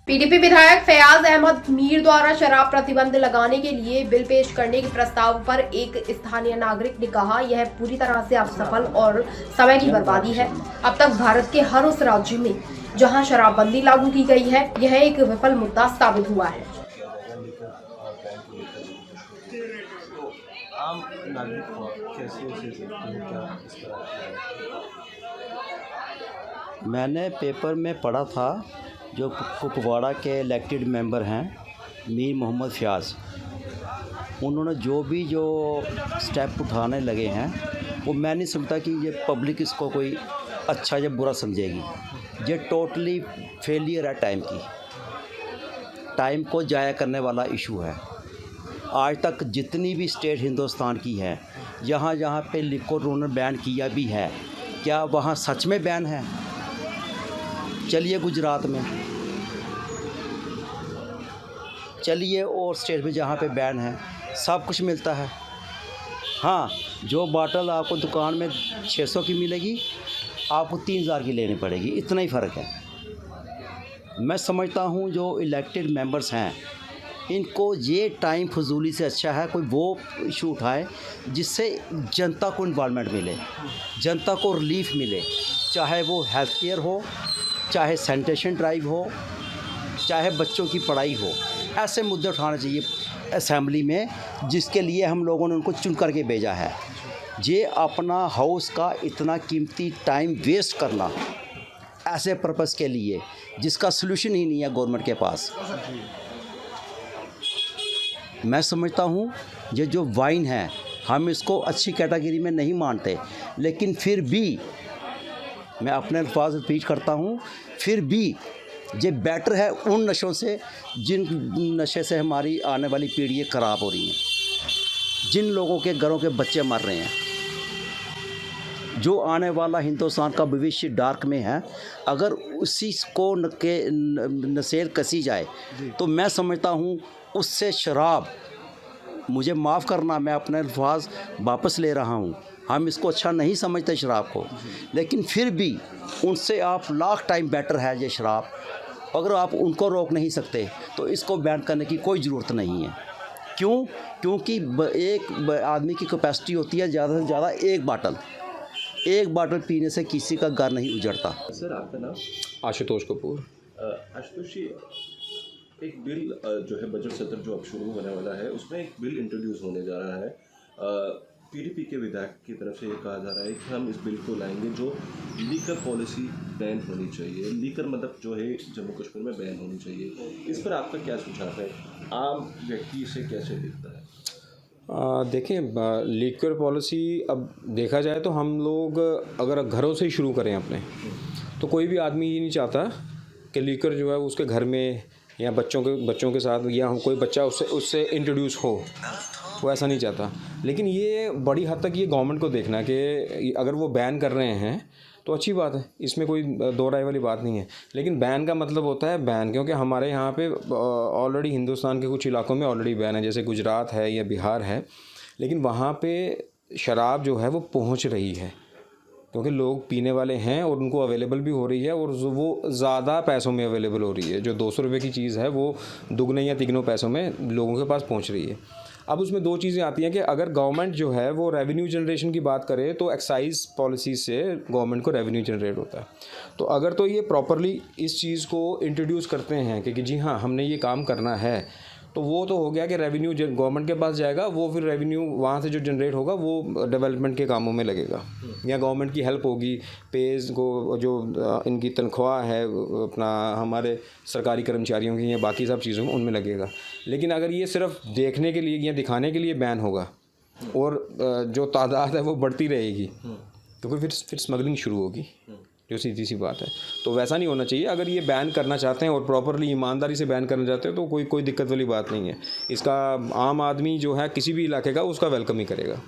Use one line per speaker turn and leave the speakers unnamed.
PDP विधायक फयाज अहमद मीर द्वारा शराब प्रतिबंध लगाने के लिए बिल पेश करने के प्रस्ताव पर एक स्थानीय नागरिक ने कहा, यह पूरी तरह से असफल और समय की बर्बादी है। अब तक भारत के हर उस राज्य में जहां शराबबंदी लागू की गई है, यह एक विफल मुद्दा साबित हुआ है।
आम नागरिक को कैसे मैंने पेपर में पढ़ा था, जो कुपवाड़ा के इलेक्टेड मेंबर हैं मीर मोहम्मद फयाज, उन्होंने जो स्टेप उठाने लगे हैं वो मैं नहीं समझता कि ये पब्लिक इसको कोई अच्छा या बुरा समझेगी। ये टोटली फेलियर है टाइम को ज़ाया करने वाला इशू है। आज तक जितनी भी स्टेट हिंदुस्तान की है, जहाँ पे लिक्वर उन्होंने बैन किया भी है, क्या वहाँ सच में बैन है? चलिए गुजरात में, चलिए और स्टेट में जहाँ पे बैन है, सब कुछ मिलता है। हाँ, जो बॉटल आपको दुकान में 600 की मिलेगी, आपको 3000 की लेनी पड़ेगी, इतना ही फ़र्क है। मैं समझता हूँ जो इलेक्टेड मेंबर्स हैं, इनको ये टाइम फजूली से अच्छा है कोई वो इशू उठाए जिससे जनता को इन्वॉल्वमेंट मिले, जनता को रिलीफ मिले, चाहे वो हेल्थ केयर हो, चाहे सैनिटेशन ड्राइव हो, चाहे बच्चों की पढ़ाई हो। ऐसे मुद्दे उठाने चाहिए असेंबली में, जिसके लिए हम लोगों ने उनको चुन करके भेजा है। ये अपना हाउस का इतना कीमती टाइम वेस्ट करना ऐसे पर्पस के लिए जिसका सलूशन ही नहीं है गवर्नमेंट के पास। मैं समझता हूँ ये जो वाइन है, हम इसको अच्छी कैटेगरी में नहीं मानते, लेकिन फिर भी मैं अपने अल्फाज रिपीट करता हूँ, फिर भी ये बेटर है उन नशों से जिन नशे से हमारी आने वाली पीढ़ी ख़राब हो रही हैं, जिन लोगों के घरों के बच्चे मर रहे हैं, जो आने वाला हिंदुस्तान का भविष्य डार्क में है। अगर उसी को नसेल कसी जाए तो मैं समझता हूँ उससे शराब, मुझे माफ़ करना, मैं अपने अल्फाज वापस ले रहा हूँ, हम इसको अच्छा नहीं समझते शराब को, लेकिन फिर भी उनसे आप लाख टाइम बेटर है ये शराब। अगर आप उनको रोक नहीं सकते तो इसको बैन करने की कोई ज़रूरत नहीं है। क्यों? क्योंकि एक आदमी की कैपेसिटी होती है ज़्यादा से ज़्यादा एक बाटल पीने से किसी का घर नहीं उजड़ता।
सर, आपका नाम?
आशुतोष कपूर।
आशुतोष जी, एक बिल जो है बजट सत्र जो अब शुरू होने वाला है, उसमें एक बिल इंट्रोड्यूस होने जा रहा है। पीडीपी के विधायक की तरफ से ये कहा जा रहा है कि हम इस बिल को लाएंगे जो लीकर पॉलिसी बैन होनी चाहिए। लीकर मतलब जो है जम्मू कश्मीर में बैन होनी चाहिए। इस पर आपका क्या सुझाव है? आम व्यक्ति इसे कैसे देखता है?
देखें, लीकर पॉलिसी अब देखा जाए तो हम लोग अगर घरों से ही शुरू करें अपने, तो कोई भी आदमी ये नहीं चाहता कि लीकर जो है उसके घर में या बच्चों के साथ या कोई बच्चा उससे इंट्रोड्यूस हो, वो ऐसा नहीं चाहता। लेकिन ये बड़ी हद तक ये गवर्नमेंट को देखना कि अगर वो बैन कर रहे हैं तो अच्छी बात है, इसमें कोई दो राय वाली बात नहीं है। लेकिन बैन का मतलब होता है बैन, क्योंकि हमारे यहाँ पे ऑलरेडी हिंदुस्तान के कुछ इलाकों में ऑलरेडी बैन है, जैसे गुजरात है या बिहार है, लेकिन वहाँ पे शराब जो है वो पहुँच रही है क्योंकि लोग पीने वाले हैं और उनको अवेलेबल भी हो रही है, और वो ज़्यादा पैसों में अवेलेबल हो रही है। जो 200 रुपये की चीज़ है वो दुगने या तिगनों पैसों में लोगों के पास पहुँच रही है। अब उसमें दो चीज़ें आती हैं कि अगर गवर्नमेंट जो है वो रेवेन्यू जनरेशन की बात करे तो एक्साइज पॉलिसी से गवर्नमेंट को रेवेन्यू जनरेट होता है। तो अगर तो ये प्रॉपरली इस चीज़ को इंट्रोड्यूस करते हैं कि जी हाँ हमने ये काम करना है, तो वो तो हो गया कि रेवेन्यू गवर्नमेंट के पास जाएगा, वो फिर रेवेन्यू वहाँ से जो जनरेट होगा वो डेवलपमेंट के कामों में लगेगा, या गवर्नमेंट की हेल्प होगी, पेज को जो इनकी तनख्वाह है अपना हमारे सरकारी कर्मचारियों की या बाकी सब चीज़ों में उनमें लगेगा। लेकिन अगर ये सिर्फ देखने के लिए या दिखाने के लिए बैन होगा और जो तादाद है वो बढ़ती रहेगी, क्योंकि फिर स्मगलिंग शुरू होगी, जो सीधी सी बात है। तो वैसा नहीं होना चाहिए। अगर ये बैन करना चाहते हैं और प्रॉपरली ईमानदारी से बैन करना चाहते हैं तो कोई दिक्कत वाली बात नहीं है। इसका आम आदमी जो है किसी भी इलाके का उसका वेलकम ही करेगा।